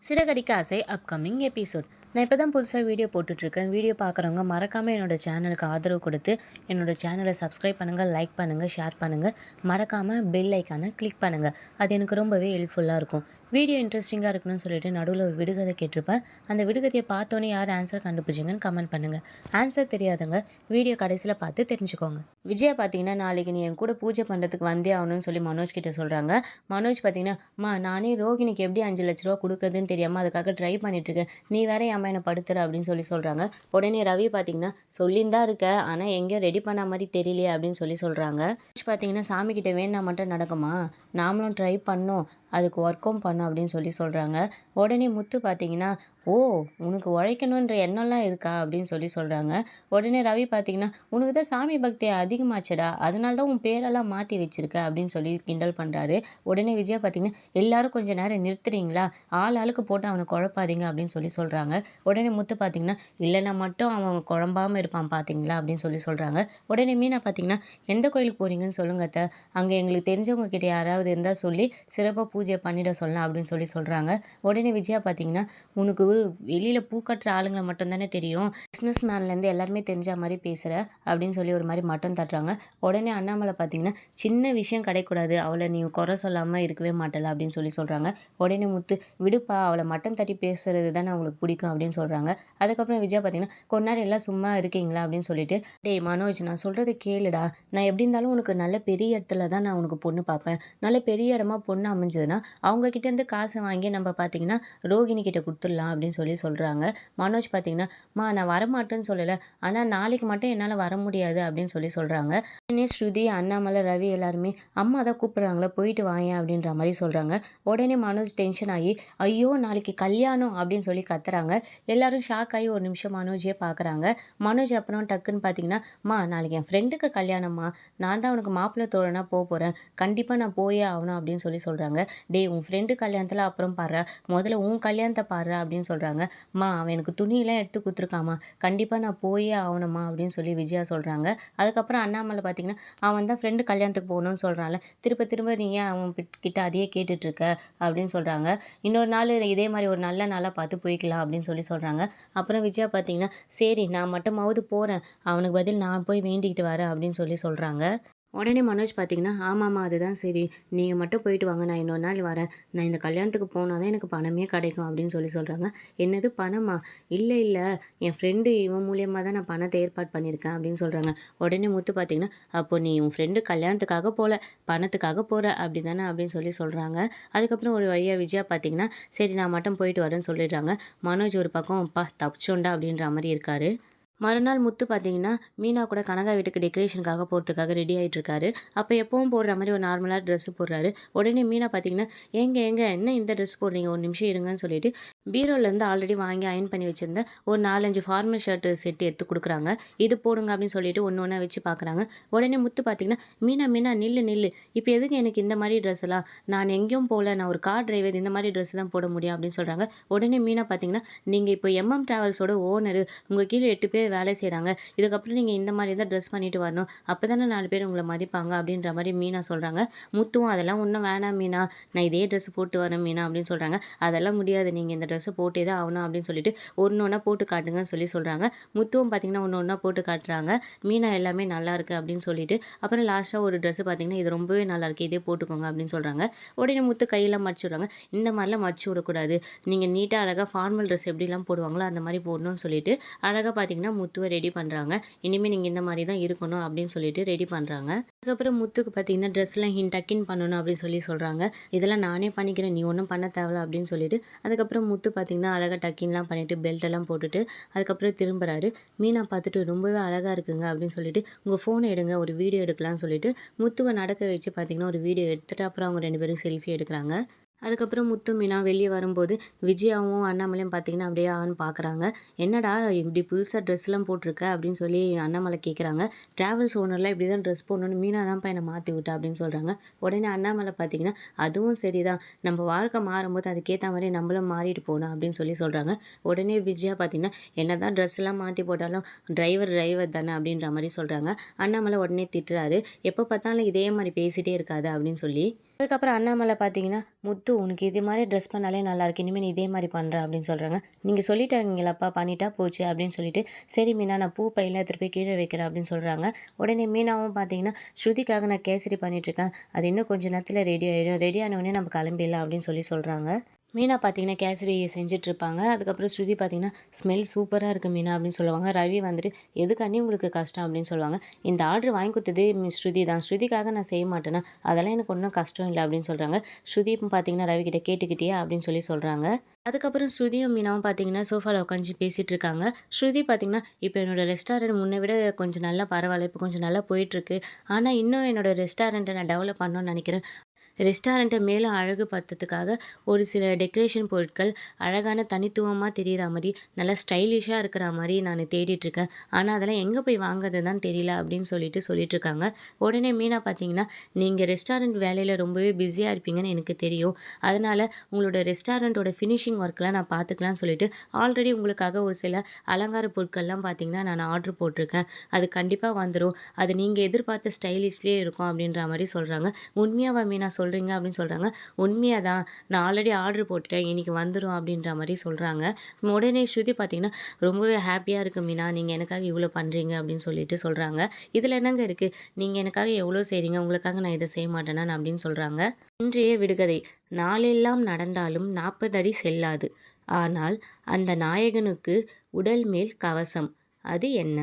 சிறகடிக்க ஆசை upcoming episode. நான் இப்போ தான் புதுசாக வீடியோ போட்டுட்ருக்கேன். வீடியோ பார்க்குறவங்க மறக்காமல் என்னோடய சேனலுக்கு ஆதரவு கொடுத்து என்னோடய சேனலை சப்ஸ்கிரைப் பண்ணுங்கள், லைக் பண்ணுங்கள், ஷேர் பண்ணுங்கள். மறக்காமல் பெல் ஐக்கானை கிளிக் பண்ணுங்கள். அது எனக்கு ரொம்பவே ஹெல்ப்ஃபுல்லாக இருக்கும். வீடியோ இன்ட்ரெஸ்டிங்காக இருக்கணும்னு சொல்லிட்டு நடுவில் ஒரு விடுகதை கேட்டிருப்பேன். அந்த விடுகதையை பார்த்தோன்னே யார் ஆன்சர் கண்டுபிடிச்சிங்கன்னு கமெண்ட் பண்ணுங்கள். ஆன்சர் தெரியாதவங்க வீடியோ கடைசியில் பார்த்து தெரிஞ்சுக்கோங்க. விஜயா பார்த்தீங்கன்னா, நாளைக்கு நீ என் கூட பூஜை பண்ணுறதுக்கு வந்தே ஆகணும்னு சொல்லி மனோஜ் கிட்ட சொல்கிறாங்க. மனோஜ் பார்த்தீங்கன்னா, நானே ரோகிணிக்கு எப்படி 5,00,000 ரூபா கொடுக்குறதுன்னு தெரியாமல் அதுக்காக ட்ரை பண்ணிட்டுருக்கேன். நீ வேற ஏம்மா என்னை படுத்துற அப்படின்னு சொல்லி சொல்கிறாங்க. உடனே ரவி பார்த்தீங்கன்னா, சொல்லின்னு தான் இருக்க, ஆனால் எங்கேயும் ரெடி பண்ண மாதிரி தெரியலையே அப்படின்னு சொல்லி சொல்கிறாங்க. பார்த்தீங்கன்னா, சாமி கிட்ட வேணா மட்டும் நடக்குமா, நாமளும் ட்ரை பண்ணோம், அதுக்கு ஒர்க்கும் பண்ணோம் அப்படின்னு சொல்லி சொல்கிறாங்க. உடனே முத்து பார்த்தீங்கன்னா, ஓ உனக்கு உழைக்கணுன்ற எண்ணம்லாம் இருக்கா அப்படின்னு சொல்லி சொல்கிறாங்க. உடனே ரவி பார்த்தீங்கன்னா, உனக்கு தான் சாமி பக்தி அதிகமாச்சடா, அதனால தான் உன் பேரெல்லாம் மாற்றி வச்சிருக்க அப்படின்னு சொல்லி கிண்டல் பண்ணுறாரு. உடனே விஜயா பார்த்தீங்கன்னா, எல்லாரும் கொஞ்சம் நேரம் நிறுத்துறீங்களா, ஆளுக்கு போட்டு அவனை குழப்பாதீங்க அப்படின்னு சொல்லி சொல்கிறாங்க. உடனே முத்து பார்த்தீங்கன்னா, இல்லைன்னா மட்டும் அவன் குழம்பாமல் இருப்பான் பார்த்தீங்களா அப்படின்னு சொல்லி சொல்கிறாங்க. உடனே மீனா பார்த்தீங்கன்னா, எந்த கோயிலுக்கு போகிறீங்கன்னு சொல்லுங்க அத்தை, அங்கே எங்களுக்கு தெரிஞ்சவங்க கிட்ட யாராவது இருந்தால் சொல்லி சிறப்பாக பூஜை பண்ணிட சொல்லலாம் அப்படின்னு சொல்லி சொல்கிறாங்க. உடனே விஜயா பார்த்தீங்கன்னா, உனக்கு வெளியில் பூ கட்டுற ஆளுங்களை மட்டும் தானே தெரியும், பிஸ்னஸ் மேன்லேருந்து எல்லாருமே தெரிஞ்ச மாதிரி பேசுகிற அப்படின்னு சொல்லி ஒரு மாதிரி மட்டம் தட்டுறாங்க. உடனே அண்ணாமலை பார்த்தீங்கன்னா, சின்ன விஷயம் கிடைக்கூடாது, அவளை நீ குறை சொல்லாமல் இருக்கவே மாட்டல அப்படின்னு சொல்லி சொல்கிறாங்க. உடனே முத்து, விடுப்பா, அவளை மட்டம் தட்டி பேசுறது தானே அவங்களுக்கு பிடிக்கும் அப்படின்னு சொல்கிறாங்க. அதுக்கப்புறம் விஜயா பார்த்தீங்கன்னா, கொஞ்ச நேரம் எல்லாம் சும்மா இருக்கீங்களா அப்படின்னு சொல்லிட்டு, டேய் மனோஜ், நான் சொல்கிறது கேளுடா, நான் எப்படி இருந்தாலும் உனக்கு நல்ல பெரிய இடத்துல தான் நான் உனக்கு பொண்ணு பார்ப்பேன். நல்ல பெரிய இடமா பொண்ணு அமைஞ்சதுன்னா அவங்கக்கிட்டேருந்து காசை வாங்கி நம்ம பார்த்தீங்கன்னா ரோகிணி கிட்ட கொடுத்துடலாம் அப்படின்னு சொல்லி சொல்கிறாங்க. மனோஜ் பார்த்தீங்கன்னா, நான் வரமாட்டேன்னு சொல்லலை, ஆனால் நாளைக்கு மட்டும் என்னால் வர முடியாது அப்படின்னு சொல்லி சொல்கிறாங்க. உடனே ஸ்ருதி, அண்ணாமலை, ரவி எல்லாருமே அம்மா தான் கூப்பிட்றாங்களா, போயிட்டு வாங்க அப்படின்ற மாதிரி சொல்கிறாங்க. உடனே மனோஜ் டென்ஷன் ஆகி, ஐயோ நாளைக்கு கல்யாணம் அப்படின்னு சொல்லி கத்துறாங்க. எல்லாரும் ஷாக் ஆகி ஒரு நிமிஷம் மனோஜே பார்க்குறாங்க. மனோஜ் அப்புறம் டக்குன்னு பார்த்தீங்கன்னா, நாளைக்கு என் ஃப்ரெண்டுக்கு கல்யாணம்மா, நான் தான் அவனுக்கு மாப்பிள்ளை தோழனா போகிறேன், கண்டிப்பாக நான் போயே ஆகணும் அப்படின்னு சொல்லி சொல்கிறாங்க. டேய், உன் ஃப்ரெண்டு கல்யாணத்தில் அப்புறம் பாரு, முதல்ல உன் கல்யாணத்தை பாரு அப்படின்னு சொல்கிறாங்க. அவன் எனக்கு துணியெல்லாம் எடுத்து கொடுத்துருக்காமா, கண்டிப்பாக நான் போயே ஆகணுமா அப்படின்னு சொல்லி விஜயா சொல்கிறாங்க. அதுக்கப்புறம் அண்ணாமலை பார்த்தீங்கன்னா, அவன் தான் ஃப்ரெண்டு கல்யாணத்துக்கு போகணும்னு சொல்கிறான்ல, திரும்ப திரும்ப நீ ஏன் அவன் கிட்ட அதையே கேட்டுட்ருக்க அப்படின்னு சொல்கிறாங்க. இன்னொரு நாள் இதே மாதிரி ஒரு நல்ல நாளாக பார்த்து போய்க்கலாம் அப்படின்னு சொல்லி சொல்கிறாங்க. அப்புறம் விஜயா பார்த்தீங்கன்னா, சரி நான் மட்டுமாவது போகிறேன், அவனுக்கு பதில் நான் போய் வேண்டிக்கிட்டு வரேன் அப்படின்னு சொல்லி சொல்கிறாங்க. உடனே மனோஜ் பார்த்தீங்கன்னா, ஆமாம்மா அதுதான் சரி, நீங்கள் மட்டும் போயிட்டு வாங்க, நான் இன்னொரு நாள் வரேன், நான் இந்த கல்யாணத்துக்கு போனால் தான் எனக்கு பணமே கிடைக்கும் அப்படின்னு சொல்லி சொல்கிறாங்க. என்னது பணமா, இல்லை இல்லை, என் ஃப்ரெண்டு இவன் மூலியமாக தான் நான் பணத்தை ஏற்பாடு பண்ணியிருக்கேன் அப்படின்னு சொல்கிறாங்க. உடனே முத்து பார்த்தீங்கன்னா, அப்போ நீ உன் ஃப்ரெண்டு கல்யாணத்துக்காக போகல, பணத்துக்காக போகிற அப்படி தானே அப்படின்னு சொல்லி சொல்கிறாங்க. அதுக்கப்புறம் ஒரு வழியாக விஜயா பார்த்தீங்கன்னா, சரி நான் மட்டும் போயிட்டு வரேன்னு சொல்லிடுறாங்க. மனோஜ் ஒரு பக்கம் தப்பிச்சோண்டா அப்படின்ற மாதிரி இருக்காரு. மறுநாள் முத்து பார்த்தீங்கன்னா, மீனா கூட கனகா வீட்டுக்கு டெக்கரேஷனுக்காக போகிறதுக்காக ரெடி ஆகிட்டுருக்காரு. அப்போ எப்பவும் போடுற மாதிரி ஒரு நார்மலாக ட்ரெஸ்ஸு போடுறாரு. உடனே மீனா பார்த்தீங்கன்னா, ஏங்க என்ன இந்த ட்ரெஸ் போடுறீங்க, ஒரு நிமிஷம் இருங்கன்னு சொல்லிட்டு பீரோலேருந்து ஆல்ரெடி வாங்கி அயன் பண்ணி வச்சுருந்த ஒரு 4-5 ஃபார்மல் ஷர்ட்டு செட்டு எடுத்து கொடுக்குறாங்க. இது போடுங்க அப்படின்னு சொல்லிட்டு ஒன்று ஒன்றா வச்சு பார்க்குறாங்க. உடனே முத்து பார்த்தீங்கன்னா, மீனா நில்லு, இப்போ எதுக்கு எனக்கு இந்த மாதிரி ட்ரெஸ் எல்லாம், நான் எங்கேயும் போகல, நான் ஒரு கார் டிரைவர், இந்த மாதிரி ட்ரெஸ் தான் போட முடியும் அப்படின்னு சொல்கிறாங்க. உடனே மீனா பார்த்தீங்கன்னா, நீங்கள் இப்போ எம்எம் ட்ராவல்ஸோட ஓனரு, உங்கள் கீழே 8 பேர் வேலை செய்கிறாங்க, இதுக்கப்புறம் நீங்கள் இந்த மாதிரி தான் ட்ரெஸ் பண்ணிட்டு வரணும், அப்போ தானே 4 பேர் உங்களை மதிப்பாங்க அப்படின்ற மாதிரி மீனா சொல்கிறாங்க. முத்துவும் அதெல்லாம் ஒன்றும் வேணாம் மீனா, நான் இதே ட்ரெஸ் போட்டு வரேன் மீனா அப்படின்னு சொல்கிறாங்க. அதெல்லாம் முடியாது, நீங்கள் இந்த ட்ரெஸ்ஸை போட்டே தான் ஆகணும் அப்படின்னு சொல்லிட்டு ஒன்று ஒன்றா போட்டு காட்டுங்கன்னு சொல்லி சொல்கிறாங்க. முத்துவும் பார்த்திங்கன்னா ஒன்று ஒன்றா போட்டு காட்டுறாங்க. மீனா எல்லாமே நல்லா இருக்குது அப்படின்னு சொல்லிட்டு அப்புறம் லாஸ்ட்டாக ஒரு ட்ரெஸ்ஸு பார்த்திங்கன்னா, இது ரொம்பவே நல்லாயிருக்கு, இதே போட்டுக்கோங்க அப்படின்னு சொல்கிறாங்க. உடனே முத்து கையெல்லாம் மடிச்சு விட்றாங்க. இந்த மாதிரிலாம் மடிச்சு விடக்கூடாது, நீங்கள் நீட்டாக அழகாக ஃபார்மல் ட்ரெஸ் எப்படிலாம் போடுவாங்களோ அந்த மாதிரி போடணும்னு சொல்லிட்டு அழகாக பார்த்திங்கன்னா முத்துவை ரெடி பண்ணுறாங்க. இனிமேல் நீங்கள் இந்த மாதிரி தான் இருக்கணும் அப்படின்னு சொல்லிட்டு ரெடி பண்ணுறாங்க. அதுக்கப்புறம் முத்துக்கு பார்த்தீங்கன்னா ட்ரெஸ்லாம் டக்கின் பண்ணணும் அப்படின்னு சொல்லி சொல்கிறாங்க. இதெல்லாம் நானே பண்ணிக்கிறேன், நீ ஒன்றும் பண்ண தேவையில்ல அப்படின்னு சொல்லிட்டு அதுக்கப்புறம் முத்து பார்த்திங்கன்னா அழகாக டக்கின்லாம் பண்ணிவிட்டு பெல்ட்டெல்லாம் போட்டுட்டு அதுக்கப்புறம் திரும்புகிறாரு. மீனா பார்த்துட்டு ரொம்பவே அழகாக இருக்குங்க அப்படின்னு சொல்லிட்டு, உங்கள் ஃபோனை எடுங்க, ஒரு வீடியோ எடுக்கலாம்னு சொல்லிட்டு முத்துவை நடக்க வச்சு பார்த்திங்கன்னா ஒரு வீடியோ எடுத்துகிட்டு அப்புறம் அவங்க 2 பேரும் செல்ஃபி எடுக்கிறாங்க. அதுக்கப்புறம் முத்து மீனா வெளியே வரும்போது விஜயாவும் அண்ணாமலையும் பார்த்தீங்கன்னா அப்படியே ஆன்னு பார்க்குறாங்க. என்னடா இப்படி புதுசாக ட்ரெஸ்லாம் போட்டிருக்க அப்படின்னு சொல்லி அண்ணாமலை கேட்குறாங்க. ட்ராவல்ஸ் ஓனர்லாம் இப்படி தான் ட்ரெஸ் போடணும்னு மீனா தான்ப்பா என்னை மாற்றி விட்டா அப்படின்னு சொல்கிறாங்க. உடனே அண்ணாமலை பார்த்தீங்கன்னா, அதுவும் சரி தான், நம்ம வாழ்க்கை மாறும்போது அதுக்கேற்ற மாதிரி நம்மளும் மாறிட்டு போகணும் அப்படின்னு சொல்லி சொல்கிறாங்க. உடனே விஜயா பார்த்தீங்கன்னா, என்ன தான் ட்ரெஸ்லாம் மாற்றி போட்டாலும் டிரைவர் தானே அப்படின்ற மாதிரி சொல்கிறாங்க. அண்ணாமலை உடனே திட்டுறாரு, எப்போ பார்த்தாலும் இதே மாதிரி பேசிகிட்டே இருக்காது அப்படின்னு சொல்லி. அதுக்கப்புறம் அண்ணாமலை பார்த்தீங்கன்னா, "முத்து உனக்கு இது மாரி ட்ரெஸ் பண்ணாலே நல்லாயிருக்கு. இனிமே நீ இதே மாரி பண்ற" அப்படின்னு சொல்றாங்க. "நீங்க சொல்லிட்டீங்கல்லப்பா பண்ணிட்டா போச்சு" அப்படின்னு சொல்லிட்டு, "சரி மீனா நான் பூ பையெல்லாம் எடுத்துட்டு போய் கீழ வைக்கிறேன்" அப்படின்னு சொல்றாங்க. உடனே மீனாவும் பார்த்தீங்கன்னா, "ஸ்ருதிக்காக நான் கேசரி பண்ணிட்டுருக்கேன். அது இன்னும் கொஞ்ச நேரத்தில ரெடி ஆயிடும். ரெடி ஆன உடனே நம்ம கிளம்பிடலாம்" அப்படின்னு சொல்றாங்க. மீனா பார்த்தீங்கன்னா, கேசரி செஞ்சுட்ருப்பாங்க. அதுக்கப்புறம் ஸ்ருதி பார்த்தீங்கன்னா, "ஸ்மெல் சூப்பரா இருக்கு மீனா" அப்படின்னு சொல்லுவாங்க. ரவி வந்துட்டு, "எதுக்கு அண்ணி உங்களுக்கு கஷ்டம்?" அப்படின்னு சொல்லுவாங்க. "இந்த ஆர்டர் வாங்கி குடுத்தது ஸ்ருதி தான். ஸ்ருதிக்காக நான் செய்ய மாட்டேனா? அதெல்லாம் எனக்கு ஒண்ணும் கஷ்டம் இல்ல" அப்படின்னு சொல்றாங்க. ஸ்ருதியும் பார்த்தீங்கன்னா, ரவிக்கிட்ட "கேட்டுக்கிட்டியா?" அப்படின்னு சொல்றாங்க. அதுக்கப்புறம் ஸ்ருதியும் மீனாவும் பார்த்தீங்கன்னா, சோஃபால உட்காந்து பேசிட்டு இருக்காங்க. ஸ்ருதி பார்த்தீங்கன்னா, "இப்ப என்னோட ரெஸ்டாரண்ட் முன்ன விட கொஞ்சம் நல்லா பரவால்ல. இப்ப கொஞ்சம் நல்லா போயிட்டுருக்கு. ஆனா இன்னும் என்னோட ரெஸ்டாரண்ட்ட நான் டெவலப் பண்ணணும்னு நெனைக்கிறேன். ரெஸ்டாரண்ட்ட மேலும் அழகுபடுத்துறதுக்காக ஒரு சில டெக்கரேஷன் பொருட்கள் அழகான தனித்துவமா தெரியிற மாரி, நல்லா ஸ்டைலிஷா இருக்கிற மாரி நானு தேடிட்டுருக்கேன். ஆனா அதெல்லாம் எங்க போய் வாங்குறது தான் தெரியல" அப்படின்னு சொல்லிட்டுருக்காங்க. உடனே மீனா பார்த்தீங்கன்னா, "நீங்க ரெஸ்டாரண்ட் வேலையில ரொம்பவே பிஸியா இருப்பீங்கன்னு எனக்கு தெரியும். அதனால உங்களோட ரெஸ்டாரண்ட்டோட ஃபினிஷிங் ஒர்க்லாம் நான் பார்த்துக்கலாம்னு சொல்லிட்டு, ஆல்ரெடி உங்களுக்காக ஒரு சில அலங்கார பொருட்கள்லாம் பார்த்தீங்கன்னா, நான் ஆர்டர் போட்டிருக்கேன். அது கண்டிப்பா வந்துரும். அது நீங்க எதிர்பார்த்த ஸ்டைலிஷ்லயே இருக்கும்" அப்படின்ற மாரி சொல்றாங்க. "உண்மையாவா மீனா சொல்றீங்க?" அப்படின்னு சொல்றாங்க. "உண்மையா தான். நான் ஆல்ரெடி ஆர்டர் போட்டுட்டேன். இன்னைக்கு வந்துரும்" அப்படின்ற மாரி சொல்றாங்க. உடனே ஸ்ருதி பார்த்தீங்கன்னா, "ரொம்பவே ஹேப்பியா இருக்கு மீனா. நீங்க எனக்காக இவ்வளோ பண்றீங்க" அப்படின்னு சொல்றாங்க. "இதுல என்னங்க இருக்கு? நீங்க எனக்காக எவ்வளோ செய்றீங்க. உங்களுக்காக நான் இத செய்ய மாட்டேனா?" அப்படின்னு சொல்றாங்க. இன்றைய விடுகதை: நாளெல்லாம் நடந்தாலும் 40 அடி செல்லாது. ஆனால் அந்த நாயகனுக்கு உடல் மேல் கவசம். அது என்ன?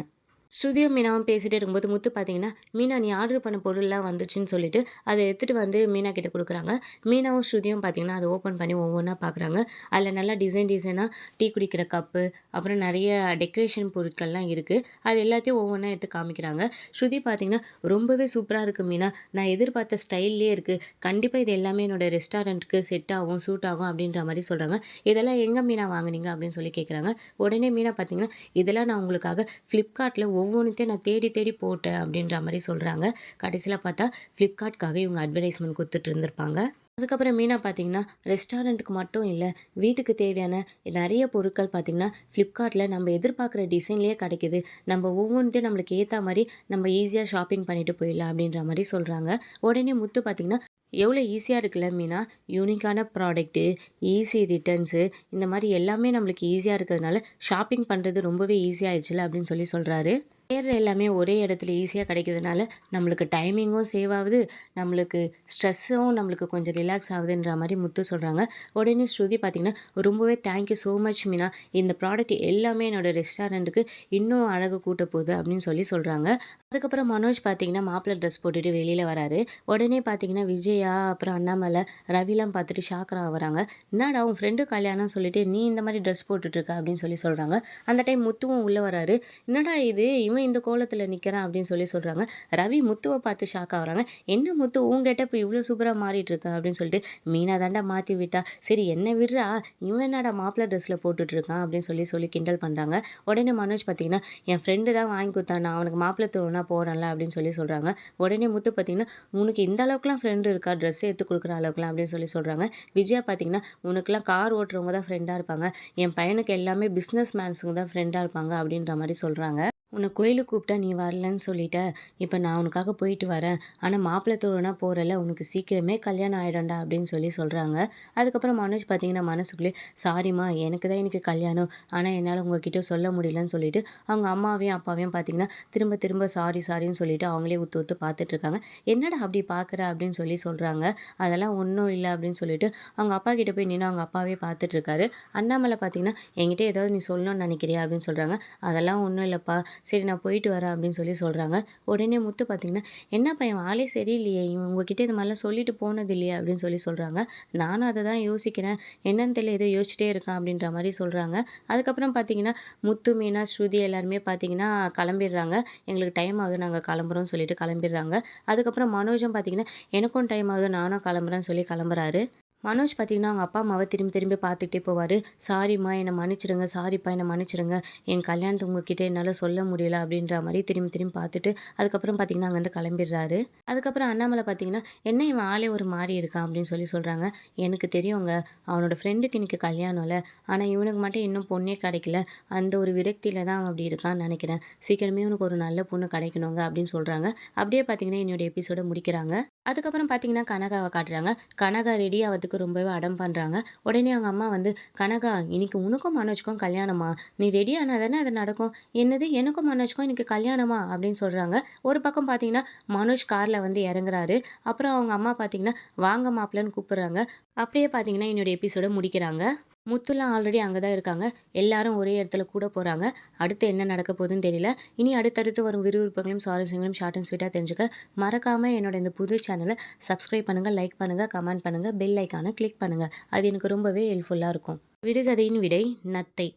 ஸ்ருதியும் மீனாவும் பேசிட்டே இருக்கும்போது முத்து பார்த்தீங்கன்னா, "மீனா நீ ஆர்டர் பண்ண பொருள்லாம் வந்துச்சுன்னு" சொல்லிட்டு, அத எடுத்துட்டு வந்து மீனா கிட்ட குடுக்குறாங்க. மீனாவும் ஸ்ருதியும் பார்த்தீங்கன்னா, அத ஓப்பன் பண்ணி ஒவ்வொன்னா பார்க்குறாங்க. அதில நல்லா டிசைனா டீ குடிக்கிற கப்பு, அப்புறம் நெறைய டெக்கரேஷன் பொருட்கள்லாம் இருக்கு. அது எல்லாத்தையும் ஒவ்வொன்னா எடுத்து காமிக்கிறாங்க. ஸ்ருதி பார்த்தீங்கன்னா, "ரொம்பவே சூப்பரா இருக்கு மீனா. நான் எதிர்பார்த்த ஸ்டைல்லயே இருக்கு. கண்டிப்பா இது எல்லாமே என்னோட ரெஸ்டாரண்ட்க்கு செட் ஆகும், சூட் ஆகும்" அப்படின்ற மாரி சொல்றாங்க. "இதெல்லாம் எங்க மீனா வாங்குனீங்க?" அப்படின்னு கேட்குறாங்க. உடனே மீனா பார்த்தீங்கன்னா, "இதெல்லாம் நான் உங்களுக்காக Flipkartல ஒவ்வொன்னுத்தையும் நான் தேடி தேடி போட்டேன்" அப்படின்ற மாரி சொல்றாங்க. கடைசில பார்த்தா Flipkartக்காக இவங்க அட்வர்டைஸ்மென்ட் குடுத்துட்டு இருந்திருப்பாங்க. அதுக்கப்புறம் மீனா பார்த்தீங்கன்னா, ரெஸ்டாரண்ட்டுக்கு மட்டும் இல்ல, வீட்டுக்கு தேவையான நெறைய பொருட்கள் பார்த்தீங்கன்னா, Flipkartல நம்ம எதிர்பார்க்குற டிசைன்லயே கிடைக்குது. நம்ம ஒவ்வொன்த்தையும் நம்மளுக்கு ஏத்தா மாரி நம்ம ஈஸியா ஷாப்பிங் பண்ணிட்டு போயிடலாம் அப்படின்ற மாரி சொல்றாங்க. உடனே முத்து பார்த்தீங்கன்னா, "எவ்வளோ ஈஸியா இருக்குல்ல மீனா? யூனிக்கான ப்ராடக்ட்டு, ஈஸி ரிட்டர்ன்ஸு இந்த மாரி எல்லாமே நம்மளுக்கு ஈஸியா இருக்கிறதுனால, ஷாப்பிங் பண்றது ரொம்பவே ஈஸி ஆயிடுச்சுல்ல" அப்படின்னு சொல்றாரு. தேடுற எல்லாமே ஒரே இடத்துல ஈஸியா கிடைக்கிறதுனால, நம்மளுக்கு டைமிங்கும் சேவ் ஆகுது. நம்மளுக்கு ஸ்ட்ரெஸ்ஸும் நம்மளுக்கு கொஞ்சம் ரிலாக்ஸ் ஆகுதுன்ற மாரி முத்து சொல்றாங்க. உடனே ஸ்ருதி பார்த்தீங்கன்னா, "ரொம்பவே thank you so much Meena. இந்த ப்ராடக்ட் எல்லாமே என்னோட ரெஸ்டாரண்ட்டுக்கு இன்னும் அழகு கூட்ட போகுது" அப்படின்னு சொல்றாங்க. அதுக்கப்புறம் மனோஜ் பார்த்தீங்கன்னா, மாப்பிள ட்ரெஸ் போட்டுட்டு வெளியில வராரு. உடனே பார்த்தீங்கன்னா, விஜயா, அப்புறம் அண்ணாமலை, ரவிலாம் பார்த்துட்டு ஷாக் ஆவுறாங்க. "என்னடா உன் ஃப்ரெண்டு கல்யாணம்னு சொல்லிட்டு, நீ இந்த மாரி ட்ரெஸ் போட்டுட்ருக்க" அப்படின்னு சொல்றாங்க. அந்த டைம் முத்துவும் உள்ள வராரு. "என்னடா இது! இவன் இந்த கோலத்துல நிக்கிறான்" அப்படின்னு சொல்றாங்க. ரவி முத்துவ பார்த்து ஷாக் ஆகுறாங்க. "என்ன முத்து உன் கெட்டப் இவ்ளோ சூப்பரா மாறிட்டுருக்க" அப்படின்னு சொல்லிட்டு, "மீனா தான்டா மாத்தி விட்டா. சரி என்ன விட்றா, இவன் என்னடா மாப்பிள ட்ரெஸ்ல போட்டுட்ருக்கான்" அப்படின்னு சொல்லி கிண்டல் பண்றாங்க. உடனே மனோஜ் பார்த்தீங்கன்னா, "என் ஃப்ரெண்டு தான் வாங்கி குடுத்தான். நான் அவனுக்கு மாப்பிள தோடுனா போறேன்ல" அப்படின்னு சொல்றாங்க. உடனே முத்து பார்த்தீங்கன்னா, "உனக்கு இந்த அளவுக்குலாம் ஃப்ரெண்ட் இருக்கா? ட்ரெஸ் எடுத்து குடுக்குற அளவுக்குலாம்" அப்படின்னு சொல்றாங்க. விஜயா பார்த்தீங்கன்னா, "உனக்கெல்லாம் கார் ஓட்டுறவங்க தான் ஃப்ரெண்டா இருப்பாங்க. என் பையனுக்கு எல்லாமே பிசினஸ் மேன்ஸுங்க தான் ஃப்ரெண்டா இருப்பாங்க" அப்படின்ற மாரி சொல்றாங்க. "உன்ன கோயிலுக்கு கூப்பிட்டா நீ வரலன்னு சொல்லிட்ட. இப்ப நான் உனக்காக போயிட்டு வரேன். ஆனா மாப்பிள தோடுனா போறல்ல, உனக்கு சீக்கிரமே கல்யாணம் ஆயிடும்டா" அப்படின்னு சொல்றாங்க. அதுக்கப்புறம் மனோஜ் பார்த்தீங்கன்னா, மனசுக்குள்ளயே, "சாரிம்மா எனக்கு தான் இன்னைக்கு கல்யாணம். ஆனா என்னால உங்ககிட்ட சொல்ல முடியலன்னு" சொல்லிட்டு, அவங்க அம்மாவையும், அப்பாவையும் பார்த்தீங்கன்னா, திரும்ப திரும்ப சாரின்னு சொல்லிட்டு அவங்களே உத்து உத்து பார்த்துட்ருக்காங்க. "என்னடா அப்படி பார்க்குற?" அப்படின்னு சொல்றாங்க. "அதெல்லாம் ஒண்ணும் இல்ல" அப்படின்னு சொல்லிட்டு, அவங்க அப்பா கிட்ட போய் நின்னு அவங்க அப்பாவே பார்த்துட்ருக்காரு. அண்ணாமலை பார்த்தீங்கன்னா, "என்கிட்ட ஏதாவது நீ சொல்லணும்னு நினைக்கிறியா?" அப்படின்னு சொல்றாங்க. "அதெல்லாம் ஒண்ணும் இல்லப்பா. சரி நான் போயிட்டு வரேன்" அப்படின்னு சொல்றாங்க. உடனே முத்து பார்த்தீங்கன்னா, "என்னப்பா இவன் ஆளே சரியில்லையே! இவன் உங்ககிட்ட இந்த மாரிலாம் சொல்லிட்டு போனது இல்லையே!" அப்படின்னு சொல்றாங்க. "நானும் அத தான் யோசிக்கிறேன். என்னன்னு தெரியல ஏதோ யோசிச்சுட்டே இருக்கான்" அப்படின்ற மாரி சொல்றாங்க. அதுக்கப்புறம் பார்த்தீங்கன்னா, முத்து, மீனா, ஸ்ருதி எல்லாருமே பார்த்தீங்கன்னா கிளம்பிடுறாங்க. "எங்களுக்கு டைம் ஆகுது. நாங்க கிளம்புறோம்னு" சொல்லிட்டு கிளம்பிடுறாங்க. அதுக்கப்புறம் மனோஜும் பார்த்தீங்கன்னா, "எனக்கும் டைம் ஆகுது. நானும் கிளம்புறேன்னு" சொல்லி கிளம்புறாரு. மனோஜ் பார்த்தீங்கன்னா, அவங்க அப்பா, அம்மாவ திரும்பி திரும்பி பார்த்துக்கிட்டே போவாரு. "சாரிம்மா என்ன மன்னிச்சுடுங்க. சாரிப்பா என்ன மன்னிச்சுடுங்க. என் கல்யாணத்த உங்ககிட்ட என்னால சொல்ல முடியல." அப்படின்ற மாரி திரும்பி திரும்பி பார்த்துட்டு, அதுக்கப்புறம் பார்த்தீங்கன்னா, அங்கேருந்து கிளம்பிடுறாரு. அதுக்கப்புறம் அண்ணாமலை பார்த்தீங்கன்னா, "என்ன இவன் ஆளே ஒரு மாரி இருக்கான்?" அப்படின்னு சொல்றாங்க. "எனக்கு தெரியுங்க. அவனோட ஃப்ரெண்டுக்கு இன்னைக்கு கல்யாணம்ல. ஆனா இவனுக்கு மட்டும் இன்னும் பொண்ணே கிடைக்கல. அந்த ஒரு விரக்தியில தான் அவன் அப்படி இருக்கான்னு நெனைக்கிறேன். சீக்கிரமே இவனுக்கு ஒரு நல்ல பொண்ணு கிடைக்கணுங்க." அப்படின்னு சொல்றாங்க. அப்படியே பார்த்தீங்கன்னா, என்னோட எபிசோட முடிக்கிறாங்க. அதுக்கப்புறம் பார்த்தீங்கன்னா, கனகாவ காட்டுறாங்க. கனகா ரெடி ஆவறதுக்கு ரொம்பவே அடம் பண்றாங்க. உடனே அவங்க அம்மா வந்து, "கனகா, இன்னைக்கு உனக்கும் மனோஜ்க்கும் கல்யாணமா? நீ ரெடி ஆனா தானே அது நடக்கும்." "என்னது எனக்கும் மனோஜ்க்கும் இன்னைக்கு கல்யாணமா?" அப்படின்னு சொல்றாங்க. ஒரு பக்கம் பார்த்தீங்கன்னா, மனோஜ் கார்ல வந்து இறங்குறாரு. அப்புறம் அவங்க அம்மா பார்த்தீங்கன்னா, "வாங்க மாப்பிள்ளன்னு" கூப்பிடுறாங்க. அப்படியே பார்த்தீங்கன்னா, என்னோட எபிசோட முடிக்கிறாங்க. முத்துலாம் ஆல்ரெடி அங்க தான் இருக்காங்க. எல்லாரும் ஒரே இடத்துல கூட போறாங்க. அடுத்து என்ன நடக்க போகுதுன்னு தெரியல. இனி அடுத்தடுத்து வரும் விறுவிறுப்புகளையும், சுவாரஸ்யங்களையும் ஷார்ட் அண்ட் ஸ்வீட்டா தெரிஞ்சுக்க, மறக்காம என்னோட இந்த புது சேனல சப்ஸ்கிரைப் பண்ணுங்க, லைக் பண்ணுங்க, கமெண்ட் பண்ணுங்க, பெல் ஐகான கிளிக் பண்ணுங்க. அது எனக்கு ரொம்பவே ஹெல்ப்ஃபுல்லா இருக்கும். விடுகதையின் விடை நத்தை.